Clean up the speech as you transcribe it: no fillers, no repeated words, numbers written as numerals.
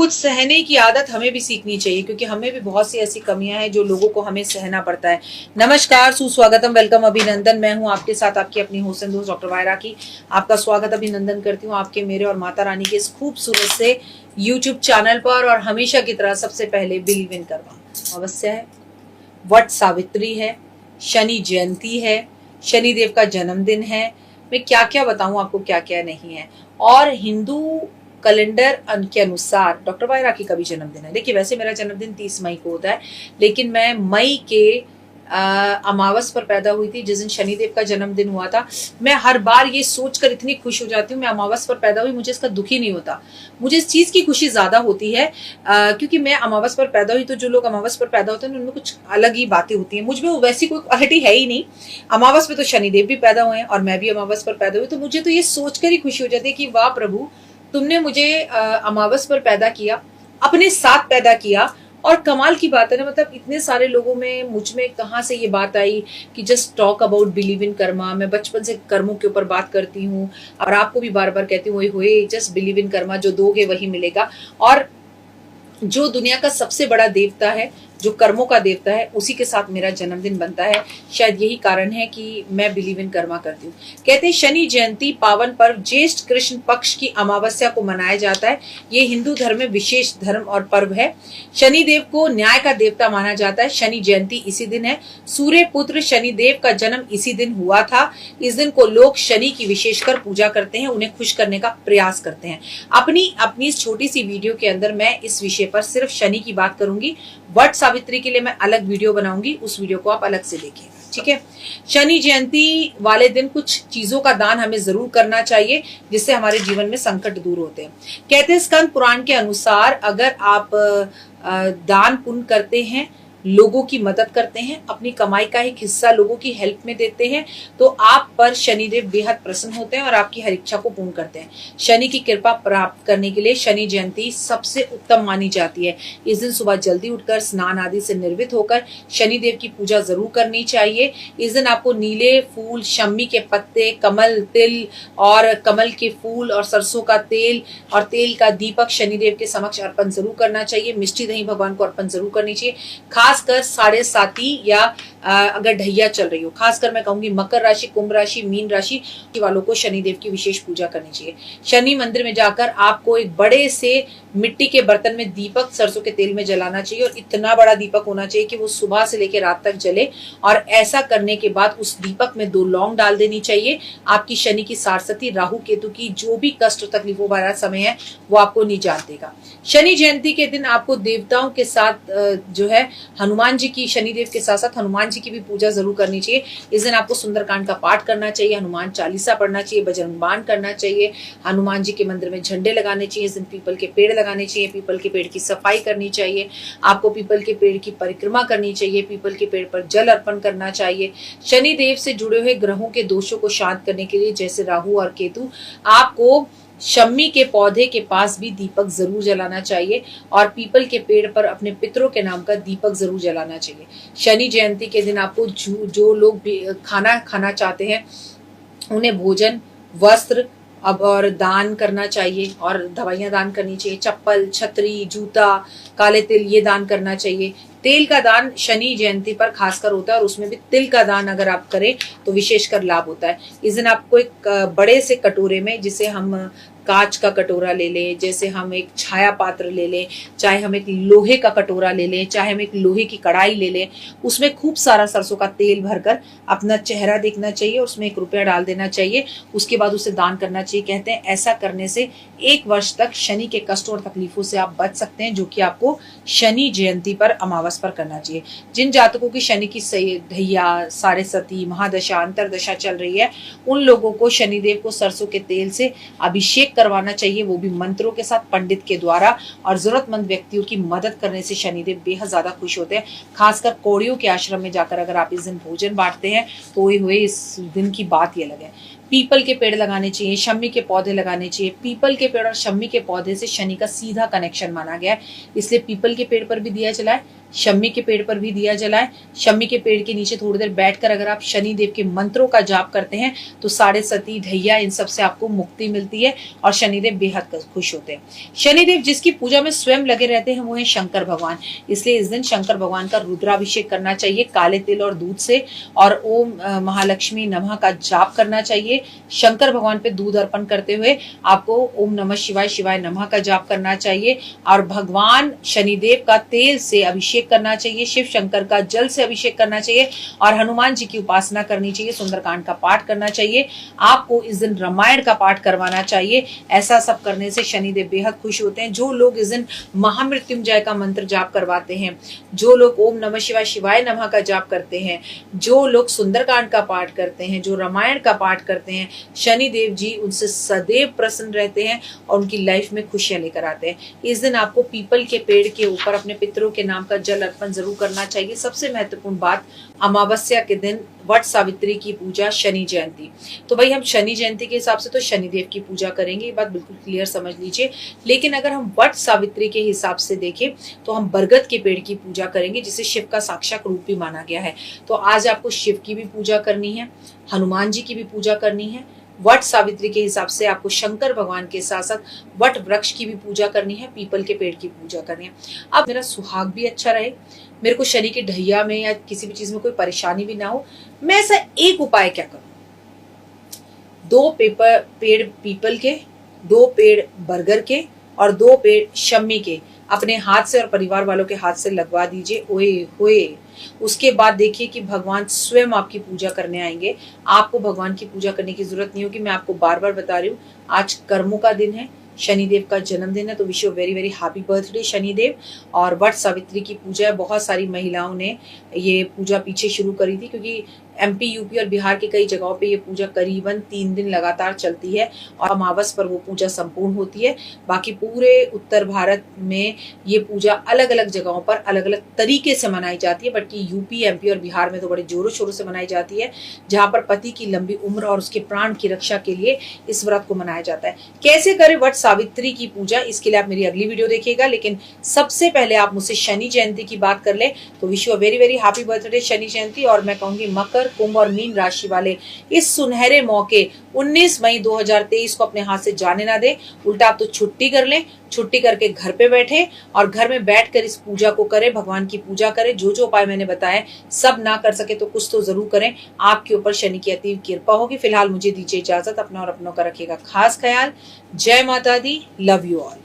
कुछ सहने की आदत हमें भी सीखनी चाहिए, क्योंकि हमें भी बहुत सी ऐसी कमियां हैं जो लोगों को हमें सहना पड़ता है। नमस्कार, सुस्वागतम, वेलकम, अभिनंदन। मैं हूं आपके साथ आपकी अपनी होस्ट दोस्त डॉक्टर वायरा की। आपका स्वागत अभिनंदन करती हूं आपके, मेरे और माता रानी के इस खूबसूरत से यूट्यूब चैनल पर। और हमेशा की तरह सबसे पहले बिलीव इन कर्मा अवश्य है, वट सावित्री है, शनि जयंती है, शनिदेव का जन्मदिन है। मैं क्या क्या बताऊं आपको, क्या क्या नहीं है। और हिंदू कैलेंडर के अनुसार डॉक्टर वायरा की कभी जन्मदिन है। देखिए, वैसे मेरा जन्मदिन 30 मई को होता है, लेकिन मैं मई के अमावस पर पैदा हुई थी, जिस दिन शनिदेव का जन्मदिन हुआ था। मैं हर बार ये सोचकर इतनी खुश हो जाती हूँ मैं अमावस पर पैदा हुई, मुझे इसका दुख ही नहीं होता। मुझे इस चीज की खुशी ज्यादा होती है क्योंकि मैं अमावस पर पैदा हुई। तो जो लोग अमावस पर पैदा होते हैं उनमें कुछ अलग ही बातें होती हैं, मुझ में वैसी कोई क्वालिटी है ही नहीं। अमावस पे तो शनिदेव भी पैदा हुए हैं और मैं भी अमावस पर पैदा हुई, तो मुझे तो ये सोचकर ही खुशी हो जाती है कि वाह प्रभु, तुमने मुझे अमावस पर पैदा किया, अपने साथ पैदा किया। और कमाल की बात है ना, मतलब इतने सारे लोगों में मुझ में कहाँ से ये बात आई कि just talk about believe in Karma. मैं बचपन से कर्मों के ऊपर बात करती हूँ और आपको भी बार बार कहती हूँ, हुए जस्ट बिलीव इन कर्मा, जो दोगे वही मिलेगा। और जो दुनिया का सबसे बड़ा देवता है, जो कर्मों का देवता है, उसी के साथ मेरा जन्मदिन बनता है। शायद यही कारण है कि मैं बिलीव इन कर्मा करती हूँ। कहते हैं शनि जयंती पावन पर्व ज्येष्ठ कृष्ण पक्ष की अमावस्या को मनाया जाता है। ये हिंदू धर्म में विशेष धर्म और पर्व है। शनि देव को न्याय का देवता माना जाता है। शनि जयंती इसी दिन है। सूर्य पुत्र शनिदेव का जन्म इसी दिन हुआ था। इस दिन को लोग शनि की विशेषकर पूजा करते हैं, उन्हें खुश करने का प्रयास करते हैं। अपनी इस छोटी सी वीडियो के अंदर मैं इस विषय पर सिर्फ शनि की बात करूंगी। वट सावित्री के लिए मैं अलग वीडियो बनाऊंगी, उस वीडियो को आप अलग से देखिए, ठीक है। शनि जयंती वाले दिन कुछ चीजों का दान हमें जरूर करना चाहिए, जिससे हमारे जीवन में संकट दूर होते हैं। कहते हैं स्कंद पुराण के अनुसार, अगर आप दान पुण्य करते हैं, लोगों की मदद करते हैं, अपनी कमाई का एक हिस्सा लोगों की हेल्प में देते हैं, तो आप पर शनिदेव बेहद प्रसन्न होते हैं और आपकी हर इच्छा को पूर्ण करते हैं। शनि की कृपा प्राप्त करने के लिए शनि जयंती सबसे उत्तम मानी जाती है। इस दिन सुबह जल्दी उठकर स्नान आदि से निर्वित होकर शनिदेव की पूजा जरूर करनी चाहिए। इस दिन आपको नीले फूल, शम्मी के पत्ते, कमल, तिल और कमल के फूल और सरसों का तेल और तेल का दीपक शनिदेव के समक्ष अर्पण जरूर करना चाहिए। मिष्टी दही भगवान को अर्पण जरूर करनी चाहिए। खासकर 7:30 या अगर ढैया चल रही हो, खासकर मैं कहूंगी मकर राशि, कुंभ राशि, मीन राशि वालों को शनिदेव की विशेष पूजा करनी चाहिए। शनि मंदिर में जाकर आपको एक बड़े से मिट्टी के बर्तन में दीपक सरसों के तेल में जलाना चाहिए, और इतना बड़ा दीपक होना चाहिए कि वो सुबह से लेकर रात तक जले। और ऐसा करने के बाद उस दीपक में 2 लौंग डाल देनी चाहिए। आपकी शनि की सारसती, राहु केतु की जो भी कष्ट तकलीफों वाला समय है वो आपको निजात देगा। शनि जयंती के दिन आपको देवताओं के साथ जो है हनुमान जी की, शनिदेव के साथ साथ हनुमान जी की भी पूजा जरूर करनी चाहिए। इस दिन आपको सुंदरकांड का पाठ करना चाहिए, हनुमान चालीसा पढ़ना चाहिए, बजरंग बाण करना चाहिए, हनुमान जी के मंदिर में झंडे लगाने चाहिए। इस दिन पीपल के पेड़ लगाने चाहिए, पीपल के पेड़ की सफाई करनी चाहिए, आपको पीपल के पेड़ की परिक्रमा करनी चाहिए, पीपल के पेड़ पर जल अर्पण करना चाहिए। शनिदेव से जुड़े हुए ग्रहों के दोषों को शांत करने के लिए, जैसे राहु और केतु, आपको शम्मी के पौधे के पास भी दीपक जरूर जलाना चाहिए और पीपल के पेड़ पर अपने पितरों के नाम का दीपक जरूर जलाना चाहिए। शनि जयंती के दिन आपको जो लोग भी खाना खाना चाहते हैं उन्हें भोजन, वस्त्र अब और दान करना चाहिए, और दवाइयां दान करनी चाहिए। चप्पल, छतरी, जूता, काले तिल ये दान करना चाहिए। तेल का दान शनि जयंती पर खासकर होता है, और उसमें भी तिल का दान अगर आप करें तो विशेषकर लाभ होता है। इस दिन आपको एक बड़े से कटोरे में, जिसे हम कांच का कटोरा ले लें, जैसे हम एक छाया पात्र ले लें, चाहे हम एक लोहे का कटोरा ले लें, चाहे हम एक लोहे की कढ़ाई ले लें, उसमें खूब सारा सरसों का तेल भरकर अपना चेहरा देखना चाहिए, उसमें 1 रुपया डाल देना चाहिए, उसके बाद उसे दान करना चाहिए। कहते हैं ऐसा करने से 1 वर्ष तक शनि के कष्टों और तकलीफों से आप बच सकते हैं, जो कि आपको शनि जयंती पर, अमावस पर करना चाहिए। जिन जातकों की शनि की ढैया, साढ़े महादशा, अंतरदशा चल रही है, उन लोगों को शनिदेव को सरसों के तेल से अभिषेक करवाना चाहिए, वो भी मंत्रों के साथ, पंडित के द्वारा। और जरूरतमंद व्यक्तियों की मदद करने से शनिदेव बेहद ज्यादा खुश होते हैं। खासकर कौड़ियों के आश्रम में जाकर अगर आप इस दिन भोजन बांटते हैं तो हुए इस दिन की बात ही अलग है। पीपल के पेड़ लगाने चाहिए, शम्मी के पौधे लगाने चाहिए। पीपल के पेड़ और शम्मी के पौधे से शनि का सीधा कनेक्शन माना गया है, इसलिए पीपल के पेड़ पर भी दिया जलाए, शम्मी के पेड़ पर भी दिया जलाए। शम्मी के पेड़ के नीचे थोड़ी देर बैठकर अगर आप शनि देव के मंत्रों का जाप करते हैं तो साढ़े सती ढैया इन सब से आपको मुक्ति मिलती है और शनिदेव बेहद खुश होते हैं। शनिदेव जिसकी पूजा में स्वयं लगे रहते हैं वो है शंकर भगवान, इसलिए इस दिन शंकर भगवान का रुद्राभिषेक करना चाहिए काले तिल और दूध से, और ओम महालक्ष्मी नमः का जाप करना चाहिए। शंकर भगवान पे दूध अर्पण करते हुए आपको ओम नमः शिवाय शिवाय नमः का जाप करना चाहिए, और भगवान शनिदेव का तेल से अभिषेक करना चाहिए, शिव शंकर का जल से अभिषेक करना चाहिए, और हनुमान जी की उपासना करनी चाहिए, सुंदरकांड का पाठ करना चाहिए। आपको इस दिन रामायण का पाठ करवाना चाहिए। ऐसा सब करने से शनिदेव बेहद खुश होते हैं। जो लोग इस दिन महामृत्युंजय का मंत्र जाप करवाते हैं, जो लोग ओम नमः शिवाय शिवाय नमः का जाप करते हैं, जो लोग सुंदरकांड का पाठ करते हैं, जो रामायण का पाठ करते हैं, शनिदेव जी उनसे सदैव प्रसन्न रहते हैं और उनकी लाइफ में खुशियां लेकर आते हैं। इस दिन आपको पीपल के पेड़ के ऊपर अपने पितरों के नाम का जल अर्पण जरूर करना चाहिए। सबसे महत्वपूर्ण बात, अमावस्या के दिन वट सावित्री की पूजा, शनि जयंती। तो भाई हम शनि जयंती के हिसाब से तो शनिदेव की पूजा करेंगे, ये बात बिल्कुल क्लियर समझ लीजिए। लेकिन अगर हम वट सावित्री के हिसाब से देखें तो हम बरगद के पेड़ की पूजा करेंगे, जिसे शिव का साक्षात रूप भी माना गया है। तो आज आपको शिव की भी पूजा करनी है, हनुमान जी की भी पूजा करनी है। वट सावित्री के हिसाब से आपको शंकर भगवान के साथ साथ वट वृक्ष की भी पूजा करनी है, पीपल के पेड़ की पूजा करनी है। अब मेरा सुहाग भी अच्छा रहे, मेरे को शनि की ढैया में या किसी भी चीज में कोई परेशानी भी ना हो, मैं ऐसा एक उपाय क्या करूं, 2 पेड़ पीपल के, 2 पेड़ बरगद के और 2 पेड़ शम्मी के अपने हाथ से और परिवार वालों के हाथ से लगवा दीजिए। ओए होए, उसके बाद देखिए कि भगवान स्वयं आपकी पूजा करने आएंगे। आपको भगवान की पूजा करने की जरूरत नहीं होगी। मैं आपको बार बार बता रही हूँ, आज कर्मों का दिन है, शनिदेव का जन्मदिन है, तो wish you very very happy birthday Shanidev. और वट सावित्री की पूजा है, बहुत सारी महिलाओं ने ये पूजा पीछे शुरू करी थी, क्योंकि एमपी, यूपी और बिहार के कई जगहों पे ये पूजा करीबन 3 दिन लगातार चलती है और अमावस पर वो पूजा संपूर्ण होती है। बाकी पूरे उत्तर भारत में ये पूजा अलग अलग जगहों पर अलग अलग तरीके से मनाई जाती है, बट यूपी, एमपी और बिहार में तो बड़े जोरों शोरों से मनाई जाती है, जहाँ पर पति की लंबी उम्र और उसके प्राण की रक्षा के लिए इस व्रत को मनाया जाता है। कैसे करें वट सावित्री की पूजा, इसके लिए आप मेरी अगली वीडियो देखिएगा। लेकिन सबसे पहले आप मुझसे शनि जयंती की बात कर ले, तो wish you very very happy birthday Shani Jayanti. और मैं कहूंगी मकर, कुंभ और मीन राशि वाले इस सुनहरे मौके 19 मई 2023 को अपने हाथ से जाने ना दें। उल्टा आप तो छुट्टी कर लें, छुट्टी करके घर पे बैठे और घर में बैठकर इस पूजा को करें, भगवान की पूजा करें। जो जो उपाय मैंने बताए सब ना कर सके तो कुछ तो जरूर करें, आपके ऊपर शनि की अतीव कृपा होगी। फिलहाल मुझे दीजिए इजाजत, अपना और अपनों का रखिएगा खास ख्याल। जय माता दी, लव यू ऑल।